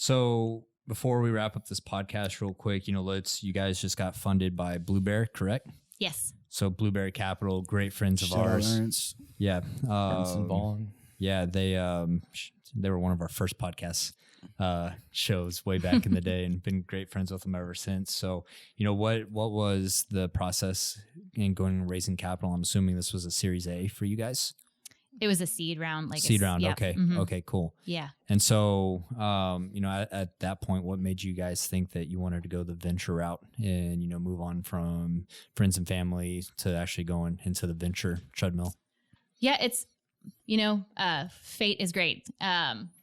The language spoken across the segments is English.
So before we wrap up this podcast real quick, you guys just got funded by Blue Bear, correct? Yes. So Blueberry Capital, great friends of ours. Yeah. Ernst and Vaughn. Yeah. They were one of our first podcast shows way back in the day and been great friends with them ever since. So, what was the process in going and raising capital? I'm assuming this was a Series A for you guys. It was a seed round. Seed round. Yeah. Okay. Mm-hmm. Okay, cool. Yeah. And so, at that point, what made you guys think that you wanted to go the venture route and, move on from friends and family to actually going into the venture treadmill? Yeah, it's, fate is great.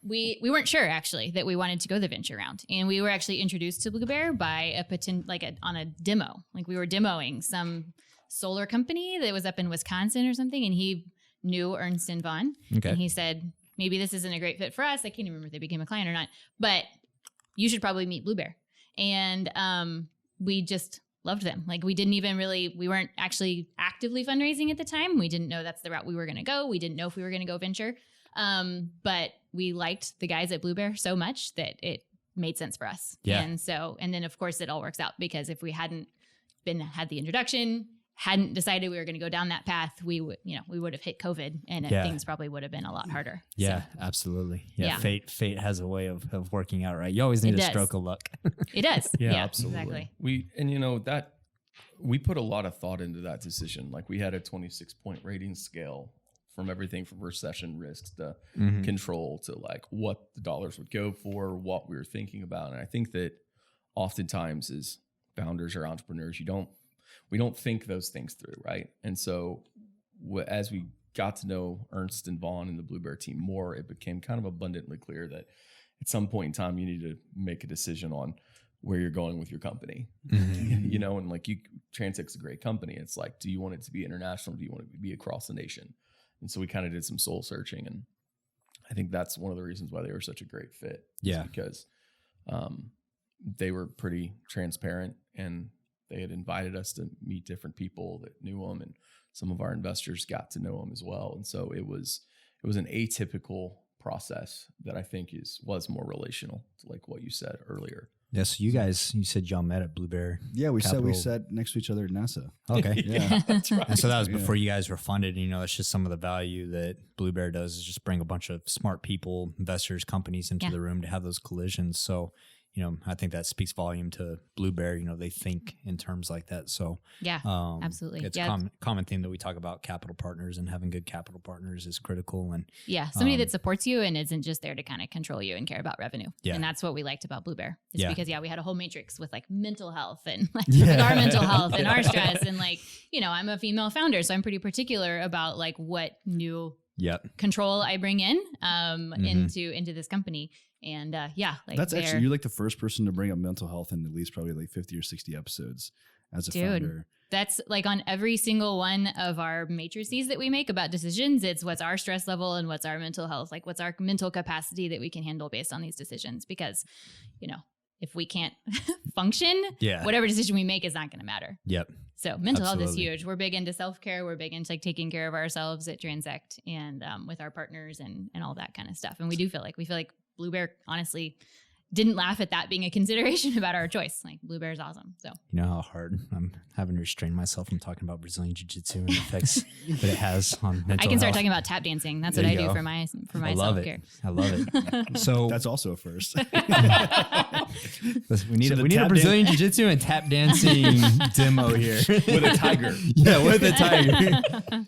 We weren't sure actually that we wanted to go the venture round, and we were actually introduced to Blue Bear by on a demo. Like we were demoing some solar company that was up in Wisconsin or something, and he knew Ernst and Vaughn. Okay. And he said, maybe this isn't a great fit for us. I can't even remember if they became a client or not, but you should probably meet Blue Bear. And we just loved them. Like we weren't actually actively fundraising at the time. We didn't know that's the route we were going to go. We didn't know if we were going to go venture. But we liked the guys at Blue Bear so much that it made sense for us. Yeah. And then of course it all works out, because if we hadn't had the introduction, hadn't decided we were going to go down that path, we would have hit COVID, and things probably would have been a lot harder. Yeah, so. Absolutely. Yeah. Fate has a way of working out, right? You always need a stroke of luck. It does. Yeah, absolutely. Exactly. We put a lot of thought into that decision. Like we had a 26-point rating scale from everything from recession risks to control to like what the dollars would go for, what we were thinking about. And I think that oftentimes as founders or entrepreneurs, we don't think those things through, right? And so as we got to know Ernst and Vaughn and the Blue Bear team more, it became kind of abundantly clear that at some point in time, you need to make a decision on where you're going with your company, and like Transect's a great company. It's like, do you want it to be international? Do you want it to be across the nation? And so we kind of did some soul searching, and I think that's one of the reasons why they were such a great fit. Yeah. Because they were pretty transparent, and they had invited us to meet different people that knew them, and some of our investors got to know them as well. And so it was an atypical process that I think was more relational to like what you said earlier. Yeah, so you said y'all met at Blue Bear. Yeah, we Capital. sat next to each other at NASA. Okay. Yeah. That's right. And so that was before you guys were funded. It's just some of the value that Blue Bear does is just bring a bunch of smart people, investors, companies into the room to have those collisions. So, I think that speaks volume to Blue Bear. They think in terms like that. So yeah, absolutely. It's a common theme that we talk about. Capital partners and having good capital partners is critical. And somebody that supports you and isn't just there to kind of control you and care about revenue. Yeah. And that's what we liked about Blue Bear. It's because we had a whole matrix with like mental health and like our mental health and our stress. And like, I'm a female founder, so I'm pretty particular about like what new control I bring in into this company. And that's actually, you're like the first person to bring up mental health in at least probably like 50 or 60 episodes as a founder. That's like on every single one of our matrices that we make about decisions. It's what's our stress level and what's our mental health, like what's our mental capacity that we can handle based on these decisions. Because, if we can't function, whatever decision we make is not going to matter. Yep. So mental health is huge. We're big into self-care. We're big into like taking care of ourselves at Transect and with our partners and all that kind of stuff. And we feel like Blue Bear honestly didn't laugh at that being a consideration about our choice. Like Blue Bear is awesome. So you know how hard I'm having to restrain myff from talking about Brazilian Jiu-Jitsu and the effects that it has on mental I can start health. talking about tap dancing. That's what I do for my self-care. I love it. So that's also a first. We need a Brazilian Jiu-Jitsu and tap dancing demo here with a tiger. Yeah, with a tiger.